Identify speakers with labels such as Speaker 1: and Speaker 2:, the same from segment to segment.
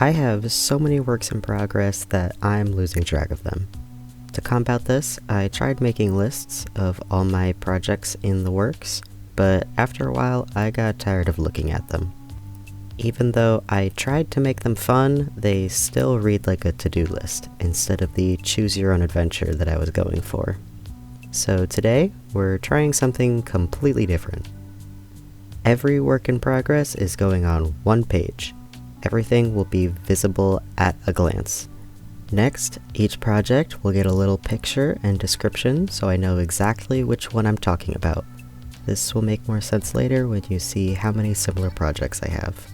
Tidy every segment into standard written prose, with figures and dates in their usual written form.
Speaker 1: I have so many works in progress that I'm losing track of them. To combat this, I tried making lists of all my projects in the works, but after a while I got tired of looking at them. Even though I tried to make them fun, they still read like a to-do list instead of the choose-your-own-adventure that I was going for. So today, we're trying something completely different. Every work in progress is going on one page. Everything will be visible at a glance. Next, each project will get a little picture and description so I know exactly which one I'm talking about. This will make more sense later when you see how many similar projects I have.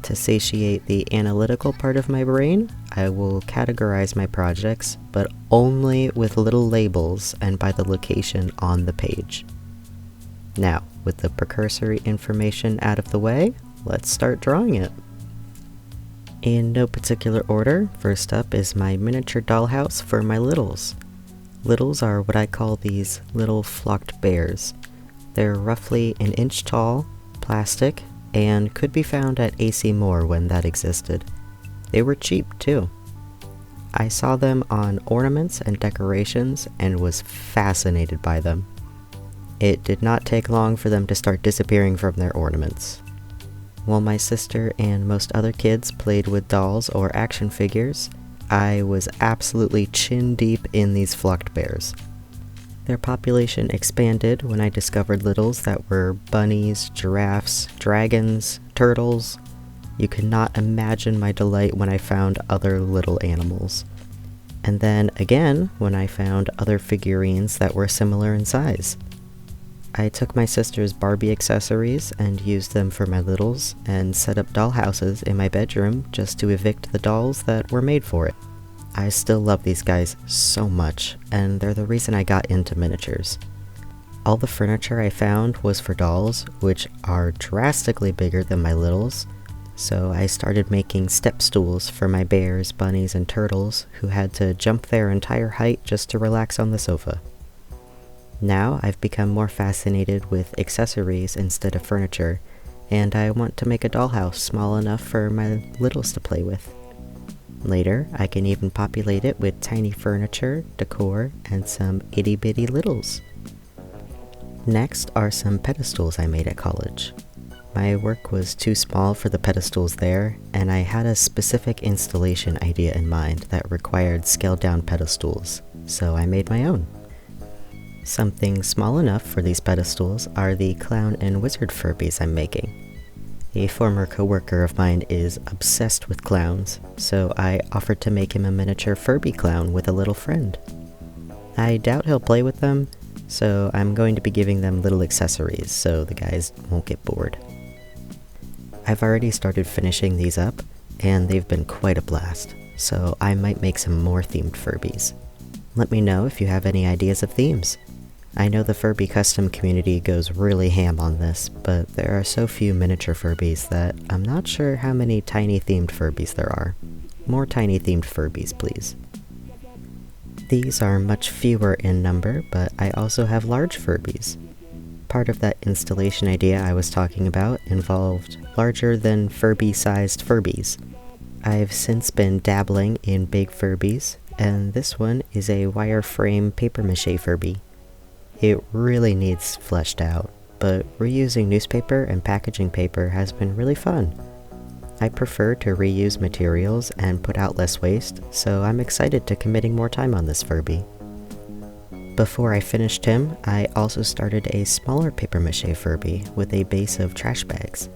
Speaker 1: To satiate the analytical part of my brain, I will categorize my projects, but only with little labels and by the location on the page. Now, with the precursory information out of the way, let's start drawing it. In no particular order, first up is my miniature dollhouse for my littles. Littles are what I call these little flocked bears. They're roughly an inch tall, plastic, and could be found at AC Moore when that existed. They were cheap too. I saw them on ornaments and decorations and was fascinated by them. It did not take long for them to start disappearing from their ornaments. While my sister and most other kids played with dolls or action figures, I was absolutely chin deep in these flocked bears. Their population expanded when I discovered littles that were bunnies, giraffes, dragons, turtles. You cannot imagine my delight when I found other little animals. And then again when I found other figurines that were similar in size. I took my sister's Barbie accessories and used them for my littles, and set up dollhouses in my bedroom just to evict the dolls that were made for it. I still love these guys so much, and they're the reason I got into miniatures. All the furniture I found was for dolls, which are drastically bigger than my littles, so I started making step stools for my bears, bunnies, and turtles who had to jump their entire height just to relax on the sofa. Now I've become more fascinated with accessories instead of furniture, and I want to make a dollhouse small enough for my littles to play with. Later, I can even populate it with tiny furniture, decor, and some itty-bitty littles. Next are some pedestals I made at college. My work was too small for the pedestals there, and I had a specific installation idea in mind that required scaled-down pedestals, so I made my own. Something small enough for these pedestals are the clown and wizard Furbies I'm making. A former coworker of mine is obsessed with clowns, so I offered to make him a miniature Furby clown with a little friend. I doubt he'll play with them, so I'm going to be giving them little accessories so the guys won't get bored. I've already started finishing these up, and they've been quite a blast, so I might make some more themed Furbies. Let me know if you have any ideas of themes. I know the Furby custom community goes really ham on this, but there are so few miniature Furbies that I'm not sure how many tiny themed Furbies there are. More tiny themed Furbies, please. These are much fewer in number, but I also have large Furbies. Part of that installation idea I was talking about involved larger than Furby-sized Furbies. I've since been dabbling in big Furbies, and this one is a wireframe papier-mâché Furby. It really needs fleshed out, but reusing newspaper and packaging paper has been really fun. I prefer to reuse materials and put out less waste, so I'm excited to committing more time on this Furby. Before I finished him, I also started a smaller papier-mâché Furby with a base of trash bags.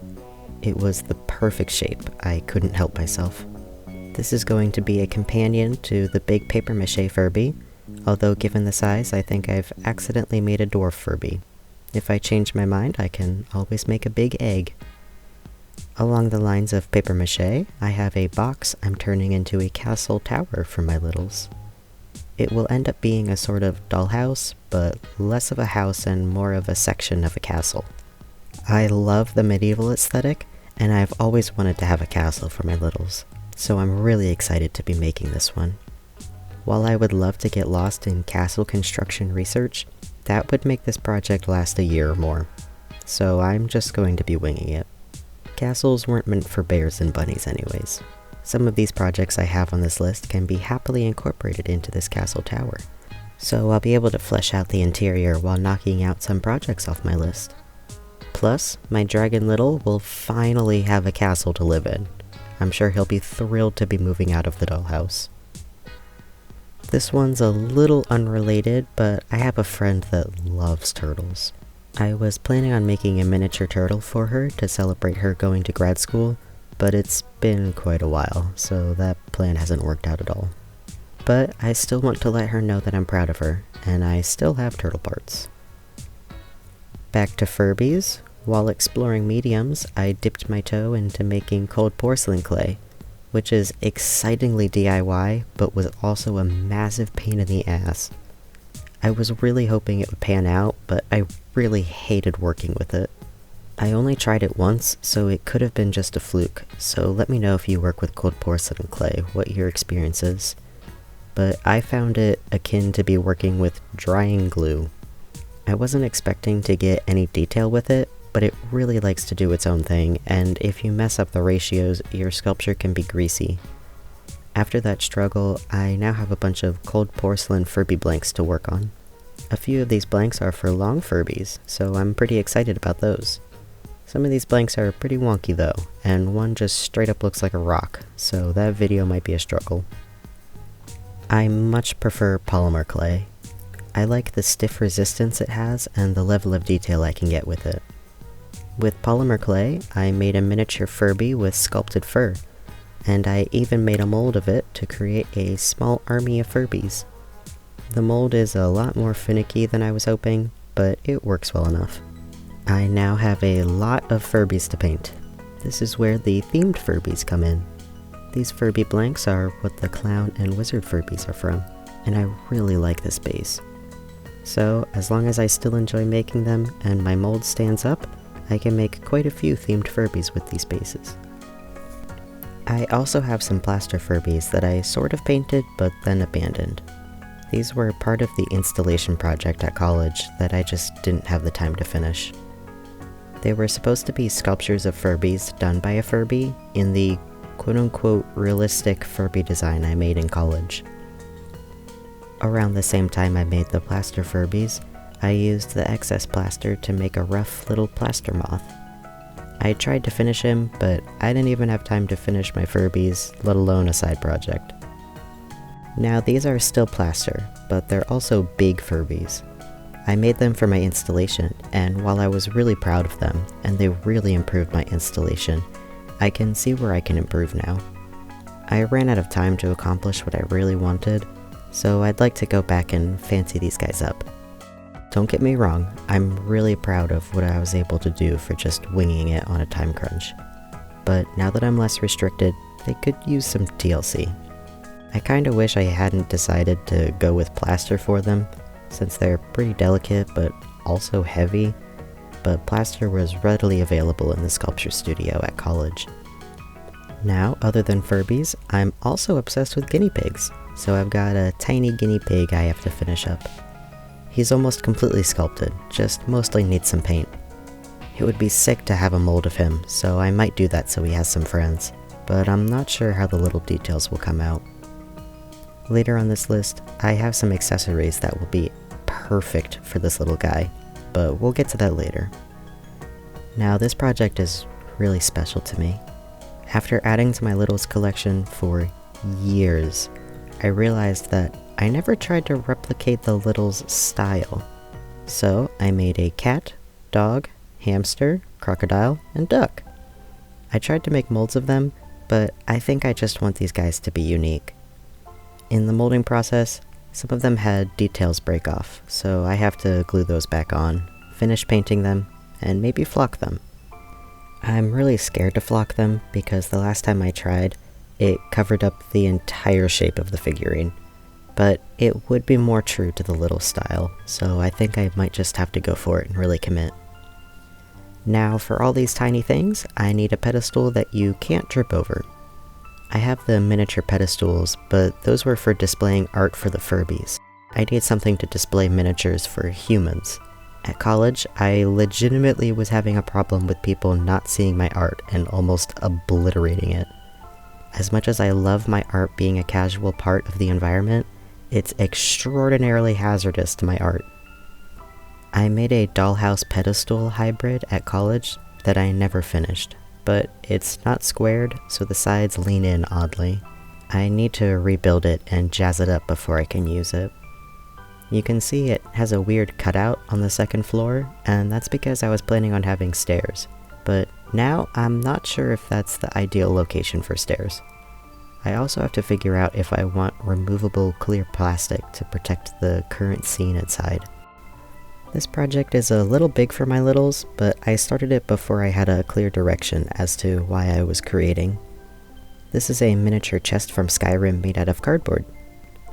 Speaker 1: It was the perfect shape, I couldn't help myself. This is going to be a companion to the big papier-mâché Furby, although given the size, I think I've accidentally made a dwarf Furby. If I change my mind, I can always make a big egg. Along the lines of papier-mâché, I have a box I'm turning into a castle tower for my littles. It will end up being a sort of dollhouse, but less of a house and more of a section of a castle. I love the medieval aesthetic, and I've always wanted to have a castle for my littles, so I'm really excited to be making this one. While I would love to get lost in castle construction research, that would make this project last a year or more, so I'm just going to be winging it. Castles weren't meant for bears and bunnies anyways. Some of these projects I have on this list can be happily incorporated into this castle tower, so I'll be able to flesh out the interior while knocking out some projects off my list. Plus, my dragon Little will finally have a castle to live in. I'm sure he'll be thrilled to be moving out of the dollhouse. This one's a little unrelated, but I have a friend that loves turtles. I was planning on making a miniature turtle for her to celebrate her going to grad school, but it's been quite a while, so that plan hasn't worked out at all. But I still want to let her know that I'm proud of her, and I still have turtle parts. Back to Furbies. While exploring mediums, I dipped my toe into making cold porcelain clay, which is excitingly DIY, but was also a massive pain in the ass. I was really hoping it would pan out, but I really hated working with it. I only tried it once, so it could have been just a fluke, so let me know if you work with cold porcelain clay, what your experience is. But I found it akin to be working with drying glue. I wasn't expecting to get any detail with it, but it really likes to do its own thing, and if you mess up the ratios, your sculpture can be greasy. After that struggle, I now have a bunch of cold porcelain Furby blanks to work on. A few of these blanks are for long Furbies, so I'm pretty excited about those. Some of these blanks are pretty wonky though, and one just straight up looks like a rock, so that video might be a struggle. I much prefer polymer clay. I like the stiff resistance it has and the level of detail I can get with it. With polymer clay, I made a miniature Furby with sculpted fur, and I even made a mold of it to create a small army of Furbies. The mold is a lot more finicky than I was hoping, but it works well enough. I now have a lot of Furbies to paint. This is where the themed Furbies come in. These Furby blanks are what the clown and wizard Furbies are from, and I really like this base. So, as long as I still enjoy making them and my mold stands up, I can make quite a few themed Furbies with these bases. I also have some plaster Furbies that I sort of painted but then abandoned. These were part of the installation project at college that I just didn't have the time to finish. They were supposed to be sculptures of Furbies done by a Furby in the quote-unquote realistic Furby design I made in college. Around the same time I made the plaster Furbies, I used the excess plaster to make a rough little plaster moth. I tried to finish him, but I didn't even have time to finish my Furbies, let alone a side project. Now these are still plaster, but they're also big Furbies. I made them for my installation, and while I was really proud of them, and they really improved my installation, I can see where I can improve now. I ran out of time to accomplish what I really wanted, so I'd like to go back and fancy these guys up. Don't get me wrong, I'm really proud of what I was able to do for just winging it on a time crunch. But now that I'm less restricted, they could use some TLC. I kinda wish I hadn't decided to go with plaster for them, since they're pretty delicate but also heavy, but plaster was readily available in the sculpture studio at college. Now, other than Furbies, I'm also obsessed with guinea pigs, so I've got a tiny guinea pig I have to finish up. He's almost completely sculpted, just mostly needs some paint. It would be sick to have a mold of him, so I might do that so he has some friends, but I'm not sure how the little details will come out. Later on this list, I have some accessories that will be perfect for this little guy, but we'll get to that later. Now this project is really special to me. After adding to my Littles collection for years, I realized that I never tried to replicate the Littles style. So I made a cat, dog, hamster, crocodile, and duck. I tried to make molds of them, but I think I just want these guys to be unique. In the molding process, some of them had details break off, so I have to glue those back on, finish painting them, and maybe flock them. I'm really scared to flock them because the last time I tried, it covered up the entire shape of the figurine. But it would be more true to the Little style, so I think I might just have to go for it and really commit. Now for all these tiny things, I need a pedestal that you can't trip over. I have the miniature pedestals, but those were for displaying art for the Furbies. I need something to display miniatures for humans, At college, I legitimately was having a problem with people not seeing my art and almost obliterating it. As much as I love my art being a casual part of the environment, it's extraordinarily hazardous to my art. I made a dollhouse pedestal hybrid at college that I never finished, but it's not squared, so the sides lean in oddly. I need to rebuild it and jazz it up before I can use it. You can see it has a weird cutout on the second floor, and that's because I was planning on having stairs, but now I'm not sure if that's the ideal location for stairs. I also have to figure out if I want removable clear plastic to protect the current scene inside. This project is a little big for my littles, but I started it before I had a clear direction as to why I was creating. This is a miniature chest from Skyrim made out of cardboard.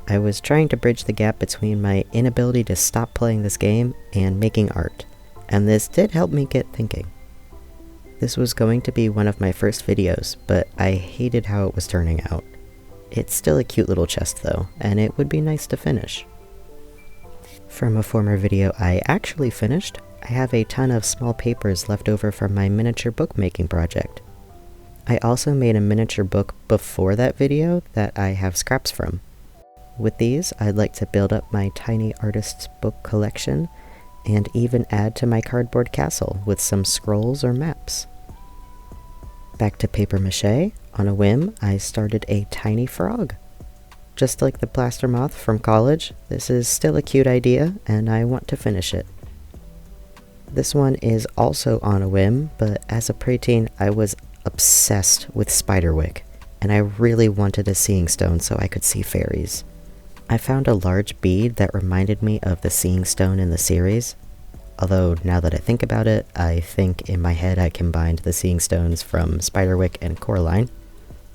Speaker 1: I was trying to bridge the gap between my inability to stop playing this game and making art, and this did help me get thinking. This was going to be one of my first videos, but I hated how it was turning out. It's still a cute little chest though, and it would be nice to finish. From a former video I actually finished, I have a ton of small papers left over from my miniature bookmaking project. I also made a miniature book before that video that I have scraps from. With these, I'd like to build up my tiny artist's book collection, and even add to my cardboard castle with some scrolls or maps. Back to paper mache, on a whim, I started a tiny frog. Just like the plaster moth from college, this is still a cute idea, and I want to finish it. This one is also on a whim, but as a preteen, I was obsessed with spiderwick, and I really wanted a seeing stone so I could see fairies. I found a large bead that reminded me of the seeing stone in the series, although now that I think about it, I think in my head I combined the seeing stones from Spiderwick and Coraline.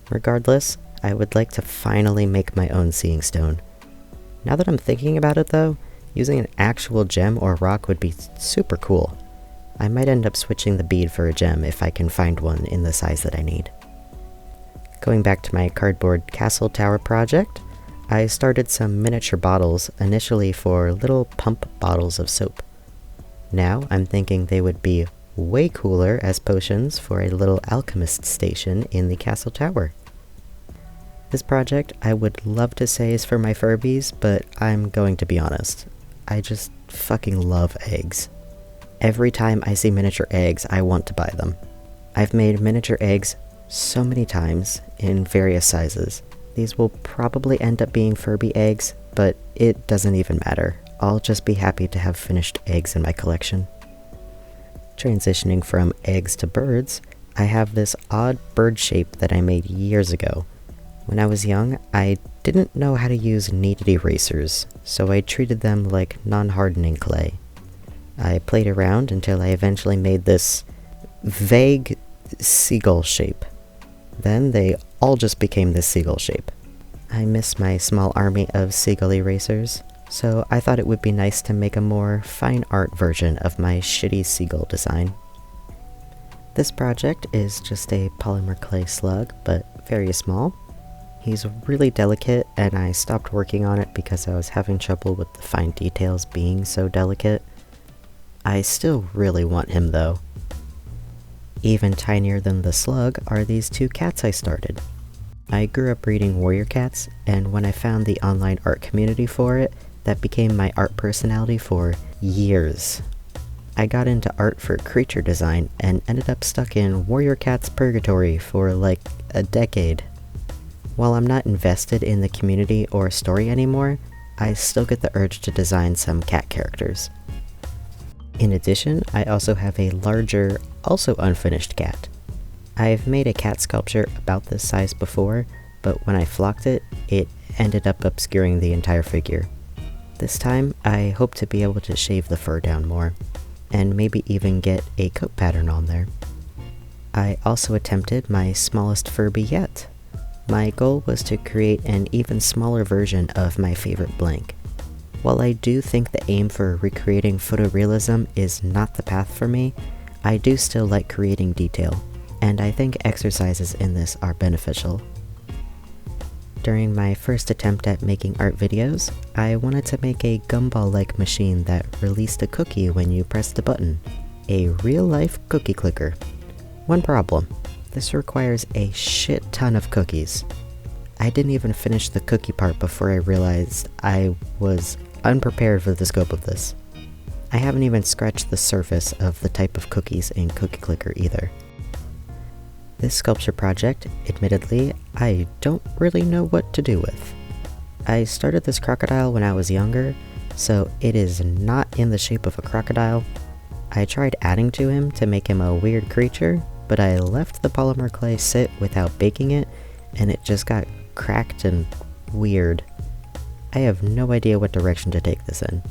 Speaker 1: Regardless, I would like to finally make my own seeing stone. Now that I'm thinking about it though, using an actual gem or rock would be super cool. I might end up switching the bead for a gem if I can find one in the size that I need. Going back to my cardboard castle tower project, I started some miniature bottles initially for little pump bottles of soap. Now I'm thinking they would be way cooler as potions for a little alchemist station in the castle tower. This project I would love to say is for my Furbies, but I'm going to be honest. I just fucking love eggs. Every time I see miniature eggs, I want to buy them. I've made miniature eggs so many times in various sizes. These will probably end up being Furby eggs, but it doesn't even matter. I'll just be happy to have finished eggs in my collection. Transitioning from eggs to birds, I have this odd bird shape that I made years ago. When I was young, I didn't know how to use kneaded erasers, so I treated them like non-hardening clay. I played around until I eventually made this vague seagull shape. Then they all just became this seagull shape. I miss my small army of seagull erasers, so I thought it would be nice to make a more fine art version of my shitty seagull design. This project is just a polymer clay slug, but very small. He's really delicate, and I stopped working on it because I was having trouble with the fine details being so delicate. I still really want him though. Even tinier than the slug are these two cats I started. I grew up reading warrior cats, and when I found the online art community for it, that became my art personality for years. I got into art for creature design and ended up stuck in warrior cats purgatory for like a decade. While I'm not invested in the community or story anymore, I still get the urge to design some cat characters. In addition, I also have a larger, also unfinished cat. I've made a cat sculpture about this size before, but when I flocked it, it ended up obscuring the entire figure. This time, I hope to be able to shave the fur down more, and maybe even get a coat pattern on there. I also attempted my smallest Furby yet. My goal was to create an even smaller version of my favorite blank. While I do think the aim for recreating photorealism is not the path for me, I do still like creating detail, and I think exercises in this are beneficial. During my first attempt at making art videos, I wanted to make a gumball-like machine that released a cookie when you pressed a button. A real-life cookie clicker. One problem. This requires a shit ton of cookies. I didn't even finish the cookie part before I realized I was unprepared for the scope of this. I haven't even scratched the surface of the type of cookies in Cookie Clicker either. This sculpture project, admittedly, I don't really know what to do with. I started this crocodile when I was younger, so it is not in the shape of a crocodile. I tried adding to him to make him a weird creature, but I left the polymer clay sit without baking it, and it just got cracked and weird. I have no idea what direction to take this in.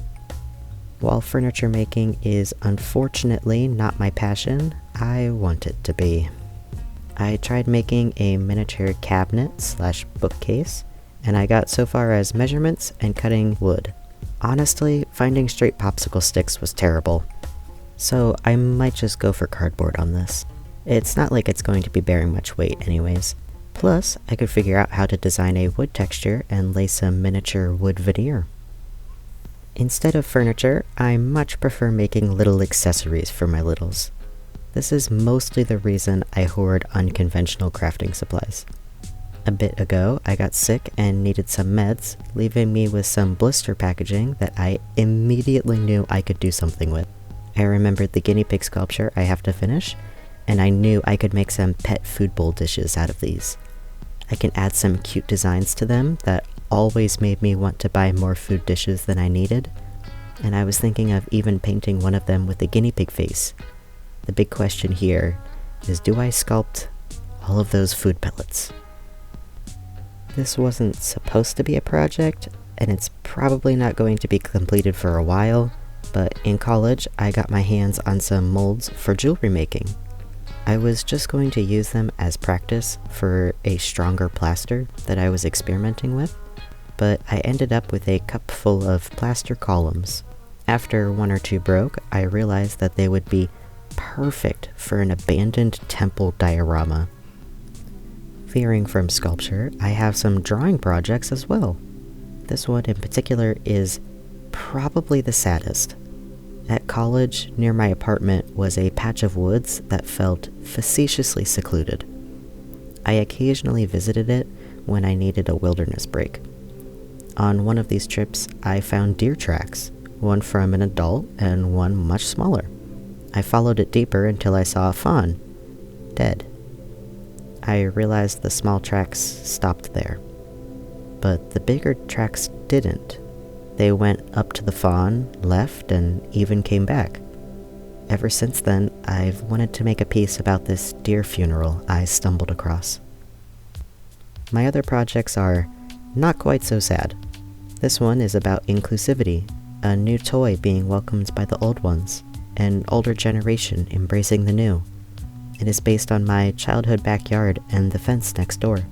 Speaker 1: While furniture making is unfortunately not my passion, I want it to be. I tried making a miniature cabinet/bookcase, and I got so far as measurements and cutting wood. Honestly, finding straight popsicle sticks was terrible. So I might just go for cardboard on this. It's not like it's going to be bearing much weight anyways. Plus, I could figure out how to design a wood texture and lay some miniature wood veneer. Instead of furniture, I much prefer making little accessories for my littles. This is mostly the reason I hoard unconventional crafting supplies. A bit ago, I got sick and needed some meds, leaving me with some blister packaging that I immediately knew I could do something with. I remembered the guinea pig sculpture I have to finish, and I knew I could make some pet food bowl dishes out of these. I can add some cute designs to them that always made me want to buy more food dishes than I needed, and I was thinking of even painting one of them with a guinea pig face. The big question here is, do I sculpt all of those food pellets? This wasn't supposed to be a project, and it's probably not going to be completed for a while, but in college I got my hands on some molds for jewelry making. I was just going to use them as practice for a stronger plaster that I was experimenting with, but I ended up with a cup full of plaster columns. After one or two broke, I realized that they would be perfect for an abandoned temple diorama. Veering from sculpture, I have some drawing projects as well. This one in particular is probably the saddest. At college, near my apartment, was a patch of woods that felt facetiously secluded. I occasionally visited it when I needed a wilderness break. On one of these trips, I found deer tracks, one from an adult and one much smaller. I followed it deeper until I saw a fawn, dead. I realized the small tracks stopped there, but the bigger tracks didn't. They went up to the fawn, left, and even came back. Ever since then, I've wanted to make a piece about this deer funeral I stumbled across. My other projects are not quite so sad. This one is about inclusivity, a new toy being welcomed by the old ones, an older generation embracing the new. It is based on my childhood backyard and the fence next door.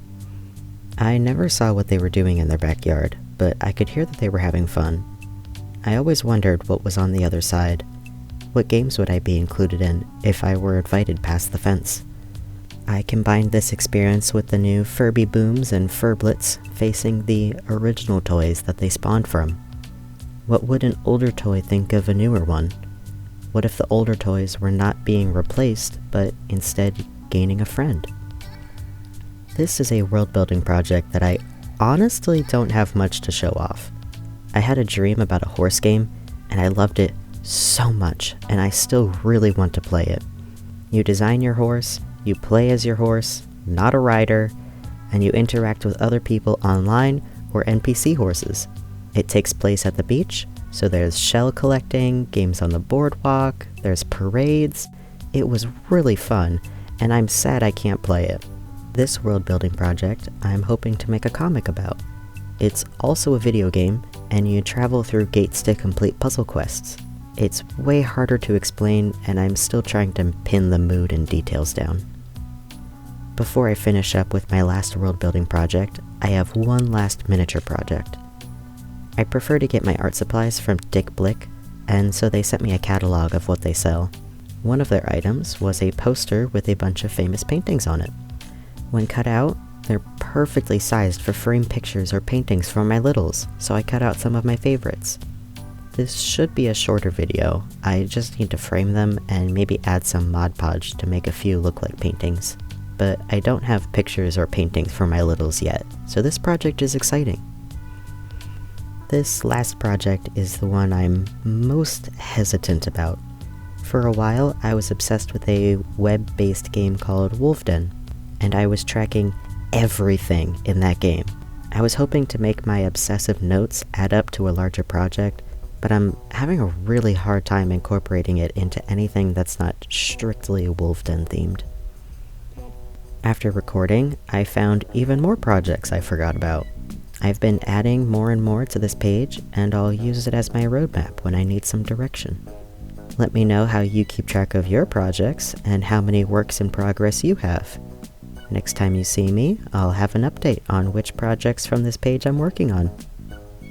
Speaker 1: I never saw what they were doing in their backyard, but I could hear that they were having fun. I always wondered what was on the other side. What games would I be included in if I were invited past the fence? I combined this experience with the new Furby Booms and Furblets facing the original toys that they spawned from. What would an older toy think of a newer one? What if the older toys were not being replaced, but instead gaining a friend? This is a world-building project that I honestly don't have much to show off. I had a dream about a horse game, and I loved it so much, and I still really want to play it. You design your horse, you play as your horse, not a rider, and you interact with other people online or NPC horses. It takes place at the beach, so there's shell collecting, games on the boardwalk, there's parades. It was really fun, and I'm sad I can't play it. This world-building project I'm hoping to make a comic about. It's also a video game, and you travel through gates to complete puzzle quests. It's way harder to explain, and I'm still trying to pin the mood and details down. Before I finish up with my last world-building project, I have one last miniature project. I prefer to get my art supplies from Dick Blick, and so they sent me a catalog of what they sell. One of their items was a poster with a bunch of famous paintings on it. When cut out, They're perfectly sized for framed pictures or paintings for my littles, so I cut out some of my favorites. This should be a shorter video. I just need to frame them and maybe add some Mod Podge to make a few look like paintings. But I don't have pictures or paintings for my littles yet, so this project is exciting. This last project is the one I'm most hesitant about. For a while, I was obsessed with a web-based game called Wolfden, and I was tracking everything in that game. I was hoping to make my obsessive notes add up to a larger project, but I'm having a really hard time incorporating it into anything that's not strictly Wolfden themed. After recording, I found even more projects I forgot about. I've been adding more and more to this page, and I'll use it as my roadmap when I need some direction. Let me know how you keep track of your projects and how many works in progress you have. Next time you see me, I'll have an update on which projects from this page I'm working on.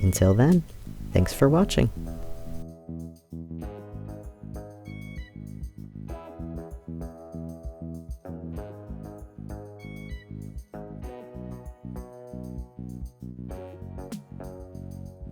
Speaker 1: Until then, thanks for watching.